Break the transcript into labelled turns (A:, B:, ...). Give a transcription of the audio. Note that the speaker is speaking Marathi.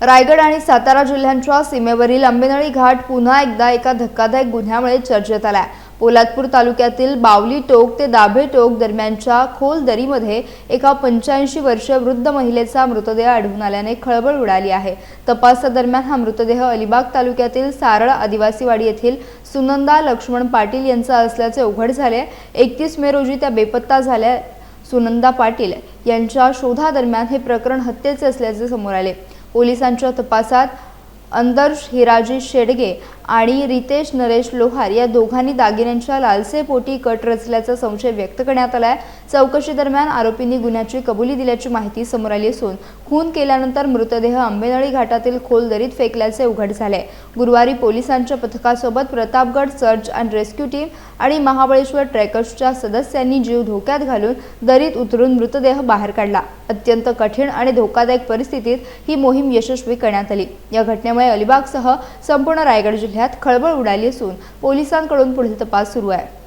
A: रायगड आणि सातारा जिल्ह्यांच्या सीमेवरील आंबेनळी घाट पुन्हा एकदा एका धक्कादायक गुन्ह्यामुळे चर्चेत आलाय। पोलादपूर तालुक्यातील बावली टोक ते दाभे टोक दरम्यानच्या खोल दरीमध्ये एका 85 वर्षीय वृद्ध महिलेचा मृतदेह आढळून आल्याने खळबळ उडाली आहे। तपासादरम्यान हा मृतदेह अलिबाग तालुक्यातील सारळ आदिवासीवाडी येथील सुनंदा लक्ष्मण पाटील यांचा असल्याचे उघड झाले। 31 मे रोजी त्या बेपत्ता झाल्या। सुनंदा पाटील यांच्या शोधादरम्यान हे प्रकरण हत्येचे असल्याचे समोर आले। पोलिसांच्या तपासात अंदर्श हिराजी शेडगे आणि रितेश नरेश लोहार या दोघांनी दागिन्यांच्या लालसेपोटी कट रचल्याचा संशय व्यक्त करण्यात आलाय। चौकशी दरम्यान आरोपींनी गुन्ह्याची कबुली दिल्याची माहिती समोर आली असून खून केल्यानंतर मृतदेह आंबेनळी घाटातील खोल दरीत फेकल्याचे उघड झाले। गुरुवारी पोलिसांच्या पथकासोबत Pratapgad search and rescue team आणि महाबळेश्वर ट्रेकर्सच्या सदस्यांनी जीव धोक्यात घालून दरीत उतरून मृतदेह बाहेर काढला। अत्यंत कठीण आणि धोकादायक परिस्थितीत ही मोहीम यशस्वी करण्यात आली। या घटनेमुळे अलिबागसह संपूर्ण रायगड जिल्ह्यात खळबळ उडाली असून पोलिसांकडून पुढील तपास सुरू आहे।